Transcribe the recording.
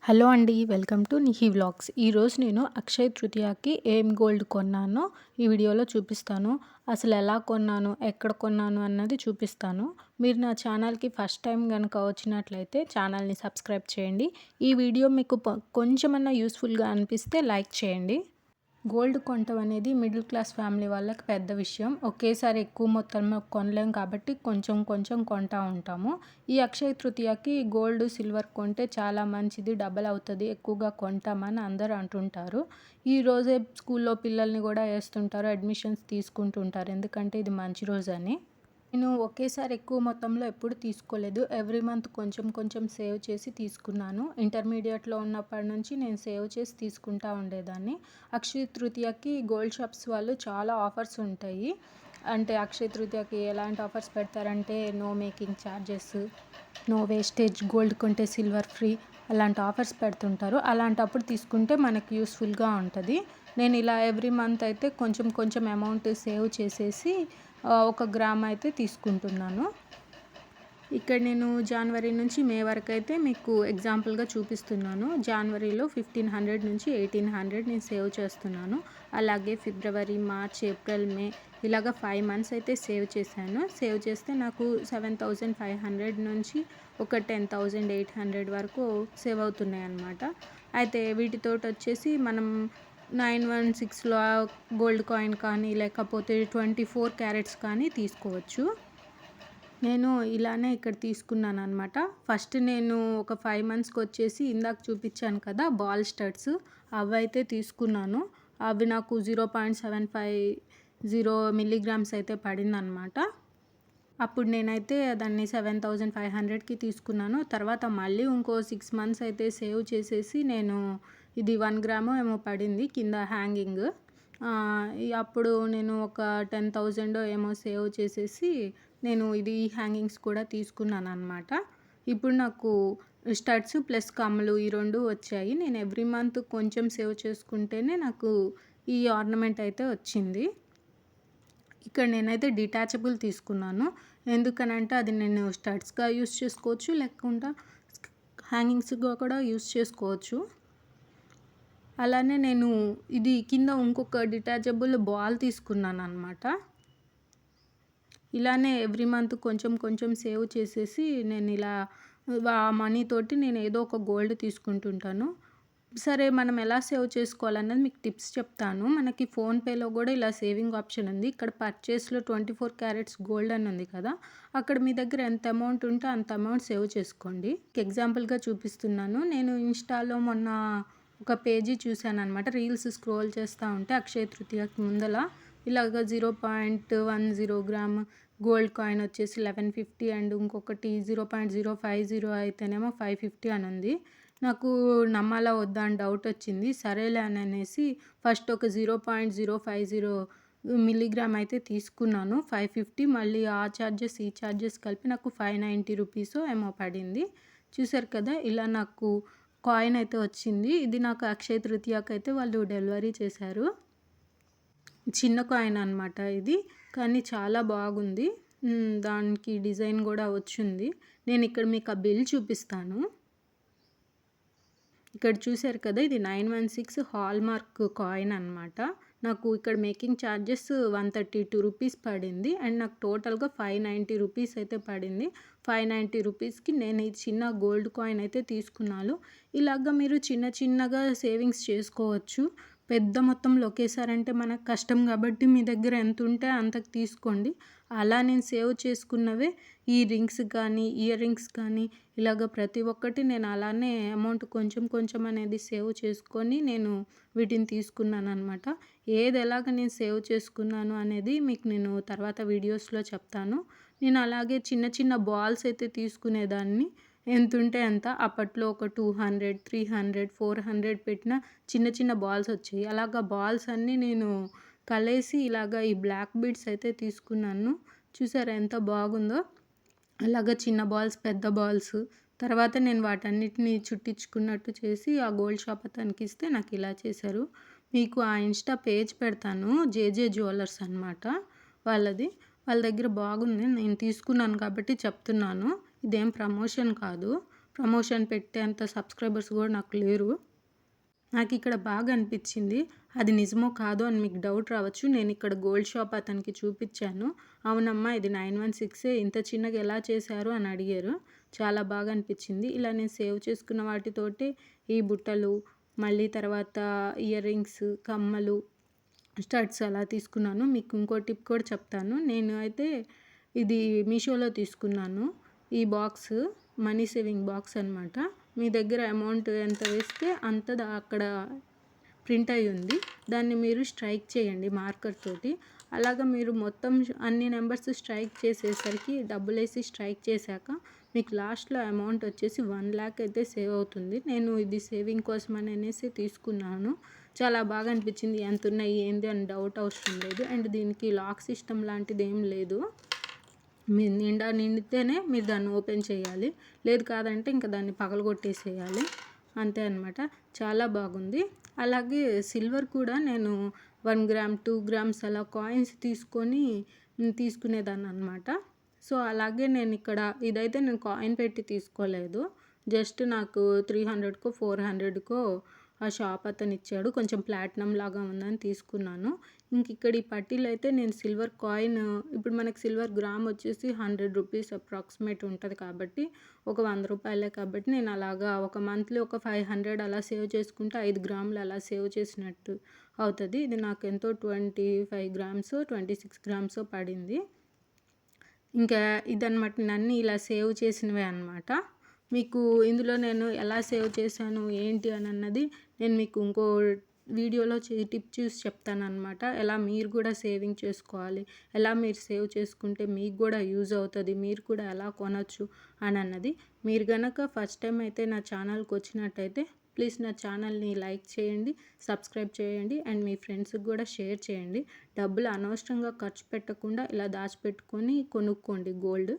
Hello అండి. Welcome to Nihi vlogs. ఈరోజు నేను అక్షయ్ తృతీయకి ఏం గోల్డ్ కొన్నానో ఈ వీడియోలో చూపిస్తాను. అసలు ఎలా కొన్నాను, ఎక్కడ కొన్నాను అన్నది చూపిస్తాను. మీరు నా ఛానల్కి ఫస్ట్ టైం కనుక వచ్చినట్లయితే ఛానల్ని సబ్స్క్రైబ్ చేయండి. ఈ వీడియో మీకు కొంచెమన్నా యూస్ఫుల్గా అనిపిస్తే లైక్ చేయండి. గోల్డ్ కొనటం అనేది మిడిల్ క్లాస్ ఫ్యామిలీ వాళ్ళకి పెద్ద విషయం. ఒకేసారి ఎక్కువ మొత్తంలో కొనలేం కాబట్టి కొంచెం కొంచెం కొంటా ఉంటాము. ఈ అక్షయ తృతీయకి గోల్డ్, సిల్వర్ కొంటే చాలా మంచిది, డబల్ అవుతుంది, ఎక్కువగా కొంటామని అందరూ అంటుంటారు. ఈ రోజే స్కూల్లో పిల్లల్ని కూడా వేస్తుంటారు, అడ్మిషన్స్ తీసుకుంటుంటారు, ఎందుకంటే ఇది మంచి రోజని. నేను ఒకేసారి ఎక్కువ మొత్తంలో ఎప్పుడు తీసుకోలేదు. ఎవ్రీ మంత్ కొంచెం కొంచెం సేవ్ చేసి తీసుకున్నాను. ఇంటర్మీడియట్‌లో ఉన్నప్పటి నుంచి నేను సేవ్ చేసి తీసుకుంటా ఉండేదాన్ని. అక్షయ తృతీయకి గోల్డ్ షాప్స్ వాళ్ళు చాలా ఆఫర్స్ ఉంటాయి. అంటే అక్షయ తృతీయకి ఎలాంటి ఆఫర్స్ పెడతారంటే no making charges, no wastage, gold కొంటే సిల్వర్ ఫ్రీ అలాంటి ఆఫర్స్ పెడుతుంటారు. అలాంటప్పుడు తీసుకుంటే మనకు యూస్‌ఫుల్‌గా ఉంటది. నేను ఇలా ఎవ్రీ మంత్ అయితే కొంచెం కొంచెం అమౌంట్ సేవ్ చేసేసి 1 గ్రామ్ అయితే తీసుకుంటున్నాను. ఇక్కడ నేను జనవరి నుంచి మే వరకు అయితే మీకు ఎగ్జాంపుల్గా చూపిస్తున్నాను. జనవరిలో 1500 నుంచి 1800 నేను సేవ్ చేస్తున్నాను. అలాగే ఫిబ్రవరి, మార్చ్, ఏప్రిల్, మే ఇలాగ 5 మంత్స్ అయితే సేవ్ చేశాను. సేవ్ చేస్తే నాకు 7500 నుంచి ఒక 10800 వరకు సేవ్ అవుతున్నాయి అన్నమాట. అయితే వీటితోటి వచ్చేసి మనం 916లో గోల్డ్ కాయిన్ కానీ లేకపోతే 24 క్యారెట్స్ కానీ తీసుకోవచ్చు. నేను ఇలానే ఇక్కడ తీసుకున్నాను అనమాట. ఫస్ట్ నేను ఒక 5 మంత్స్కి వచ్చేసి ఇందాక చూపించాను కదా బాల్ స్టడ్స్, అవైతే తీసుకున్నాను. అవి నాకు 0.750 మిల్లీగ్రామ్స్ అయితే పడిందనమాట. అప్పుడు నేనైతే దాన్ని 7500కి తీసుకున్నాను. తర్వాత మళ్ళీ ఇంకో 6 మంత్స్ అయితే సేవ్ చేసేసి నేను ఇది 1 గ్రామో ఏమో పడింది కింద హ్యాంగింగ్. అప్పుడు నేను ఒక 10,000 ఏమో సేవ్ చేసేసి నేను ఇది హ్యాంగింగ్స్ కూడా తీసుకున్నాను అనమాట. ఇప్పుడు నాకు స్టడ్స్ ప్లస్ కమ్మలు ఈ 2 వచ్చాయి. నేను ఎవ్రీ మంత్ కొంచెం సేవ్ చేసుకుంటేనే నాకు ఈ ఆర్నమెంట్ అయితే వచ్చింది. ఇక్కడ నేనైతే డిటాచబుల్ తీసుకున్నాను. ఎందుకనంటే అది నేను స్టడ్స్‌గా యూస్ చేసుకోవచ్చు, లేకుండా హ్యాంగింగ్స్‌గా కూడా యూస్ చేసుకోవచ్చు. అలానే నేను ఇది కింద ఇంకొక డిటాచబుల్ బాల్ తీసుకున్నాను అనమాట. ఇలానే ఎవ్రీ మంత్ కొంచెం కొంచెం సేవ్ చేసేసి నేను ఇలా ఆ మనీ తోటి నేను ఏదో ఒక గోల్డ్ తీసుకుంటుంటాను. సరే, మనం ఎలా సేవ్ చేసుకోవాలన్నది మీకు టిప్స్ చెప్తాను. మనకి ఫోన్‌పేలో కూడా ఇలా సేవింగ్ ఆప్షన్ ఉంది. ఇక్కడ పర్చేస్‌లో 24 క్యారెట్స్ గోల్డ్ అని ఉంది కదా, అక్కడ మీ దగ్గర ఎంత అమౌంట్ ఉంటే అంత అమౌంట్ సేవ్ చేసుకోండి. ఎగ్జాంపుల్గా చూపిస్తున్నాను. నేను ఇన్‌స్టాలో మొన్న ఒక పేజీ చూశానన్నమాట. రీల్స్ స్క్రోల్ చేస్తూ ఉంటే అక్షయ తృతీయకి ముందల ఇలాగ 0.10 గ్రామ్ గోల్డ్ కాయిన్ వచ్చేసి 1150 అండ్ ఇంకొకటి 0.050 అయితేనేమో 550 అని ఉంది. నాకు నమ్మాలా వద్దా అని డౌట్ వచ్చింది. సరేలే అని అనేసి ఫస్ట్ ఒక 0.050 మిల్లీగ్రామ్ అయితే తీసుకున్నాను. 550 మళ్ళీ ఆ ఛార్జెస్ ఈ ఛార్జెస్ కలిపి నాకు 590 రూపీసో ఏమో పడింది. చూసారు కదా, ఇలా నాకు కాయిన్ అయితే వచ్చింది. ఇది నాకు అక్షయ తృతీయకి అయితే వాళ్ళు డెలివరీ చేశారు. చిన్న కాయిన్ అనమాట ఇది, కానీ చాలా బాగుంది. దానికి డిజైన్ కూడా వచ్చింది. నేను ఇక్కడ మీకు ఆ బిల్ చూపిస్తాను. ఇక్కడ చూసారు కదా, ఇది 916 హాల్మార్క్ కాయిన్ అనమాట. నాకు ఇక్కడ మేకింగ్ ఛార్జెస్ 132 రూపీస్ పడింది అండ్ నాకు టోటల్గా 590 రూపీస్ అయితే పడింది. 590 రూపీస్కి నేను ఈ చిన్న గోల్డ్ కాయిన్ అయితే తీసుకున్నాను. ఇలాగ మీరు చిన్న చిన్నగా సేవింగ్స్ చేసుకోవచ్చు. పెద్ద మొత్తంలో ఒకేసారంటే మనకు కష్టం కాబట్టి మీ దగ్గర ఎంత ఉంటే అంతకు తీసుకోండి. అలా నేను సేవ్ చేసుకున్నవే ఈ రింగ్స్ కానీ, ఇయర్ రింగ్స్ కానీ ఇలాగ ప్రతి ఒక్కటి నేను అలానే అమౌంట్ కొంచెం కొంచెం అనేది సేవ్ చేసుకొని నేను వీటిని తీసుకున్నాను అనమాట. ఏది ఎలాగ నేను సేవ్ చేసుకున్నాను అనేది మీకు నేను తర్వాత వీడియోస్లో చెప్తాను. నేను అలాగే చిన్న చిన్న బాల్స్ అయితే తీసుకునేదాన్ని. ఎంత ఉంటే అంత. అప్పట్లో ఒక 200, 300, 400 పెట్టిన చిన్న చిన్న బాల్స్ వచ్చాయి. అలాగా బాల్స్ అన్నీ నేను కలిసి ఇలాగ ఈ బ్లాక్ బీడ్స్ అయితే తీసుకున్నాను. చూసారా ఎంత బాగుందో. అలాగా చిన్న బాల్స్, పెద్ద బాల్స్. తర్వాత నేను వాటన్నిటిని చుట్టించుకున్నట్టు చేసి ఆ గోల్డ్ షాప్ అతనికి ఇస్తే నాకు ఇలా చేశారు. మీకు ఆ ఇన్స్టా పేజ్ పెడతాను, జేజే జ్యువెలర్స్ అనమాట వాళ్ళది. వాళ్ళ దగ్గర బాగుంది, నేను తీసుకున్నాను కాబట్టి చెప్తున్నాను. ఇదేం ప్రమోషన్ కాదు. ప్రమోషన్ పెట్టేంత సబ్స్క్రైబర్స్ కూడా నాకు లేరు. నాకు ఇక్కడ బాగా అనిపించింది. అది నిజమో కాదో అని మీకు డౌట్ రావచ్చు. నేను ఇక్కడ గోల్డ్ షాప్ అతనికి చూపించాను. అవునమ్మా ఇది 916 ఇంత చిన్నగా ఎలా చేశారు అని అడిగారు. చాలా బాగా అనిపించింది. ఇలా నేను సేవ్ చేసుకున్న వాటితోటి ఈ బుట్టలు, మళ్ళీ తర్వాత ఇయర్ రింగ్స్, కమ్మలు, స్టడ్స్ అలా తీసుకున్నాను. మీకు ఇంకో టిప్ కూడా చెప్తాను. నేను అయితే ఇది మీషోలో తీసుకున్నాను. ఈ బాక్స్ మనీ సేవింగ్ బాక్స్ అనమాట. మీ దగ్గర అమౌంట్ ఎంత వేస్తే అంత అక్కడ ప్రింట్ అయి ఉంది. దాన్ని మీరు స్ట్రైక్ చేయండి మార్కర్ తోటి. అలాగా మీరు మొత్తం అన్ని నెంబర్స్ స్ట్రైక్ చేసేసరికి డబ్బులేసి స్ట్రైక్ చేశాక మీకు లాస్ట్లో అమౌంట్ వచ్చేసి 1,00,000 అయితే సేవ్ అవుతుంది. నేను ఇది సేవింగ్ కోసం అనేసి తీసుకున్నాను. చాలా బాగా అనిపించింది. ఎంత ఉన్నాయి ఏంది అని డౌట్ అవసరం లేదు. అండ్ దీనికి లాక్ సిస్టమ్ లాంటిది ఏం లేదు. మీరు నిండితేనే మీరు దాన్ని ఓపెన్ చేయాలి. లేదు కాదంటే ఇంకా దాన్ని పగలగొట్టేసేయాలి. అంతే అనమాట. చాలా బాగుంది. అలాగే సిల్వర్ కూడా నేను 1 గ్రామ్ 2 గ్రామ్స్ అలా కాయిన్స్ తీసుకునేదాన్ని అనమాట. సో అలాగే నేను ఇక్కడ ఇదైతే నేను కాయిన్ పెట్టి తీసుకోలేదు. జస్ట్ నాకు 300కో 400కో ఆ షాప్ అతను ఇచ్చాడు. కొంచెం ప్లాటినం లాగా ఉందని తీసుకున్నాను. ఇంక ఇక్కడ ఈ పట్టీలు అయితే నేను సిల్వర్ కాయిన్, ఇప్పుడు మనకి సిల్వర్ గ్రామ్ వచ్చేసి 100 రూపీస్ అప్రాక్సిమేట్ ఉంటుంది కాబట్టి ఒక 100 రూపాయలే కాబట్టి నేను అలాగా ఒక మంత్లీ ఒక 500 అలా సేవ్ చేసుకుంటే 5 గ్రాములు అలా సేవ్ చేసినట్టు అవుతుంది. ఇది నాకు ఎంతో 25 గ్రామ్స్ 26 గ్రామ్స్ పడింది. ఇంకా ఇదనమాట. నన్ను ఇలా సేవ్ చేసినవే అనమాట. మీకు ఇందులో నేను ఎలా సేవ్ చేశాను ఏంటి అని అన్నది నేను మీకు ఇంకో వీడియోలో టిప్ చూసి చెప్తానమాట. ఎలా మీరు కూడా సేవింగ్ చేసుకోవాలి, ఎలా మీరు సేవ్ చేసుకుంటే మీకు కూడా యూజ్ అవుతుంది, మీరు కూడా ఎలా కొనచ్చు అని అన్నది. మీరు కనుక ఫస్ట్ టైం అయితే నా ఛానల్కి వచ్చినట్టయితే ప్లీజ్ నా ఛానల్ని లైక్ చేయండి, సబ్స్క్రైబ్ చేయండి అండ్ మీ ఫ్రెండ్స్కి కూడా షేర్ చేయండి. డబ్బులు అనవసరంగా ఖర్చు పెట్టకుండా ఇలా దాచిపెట్టుకొని కొనుక్కోండి గోల్డ్.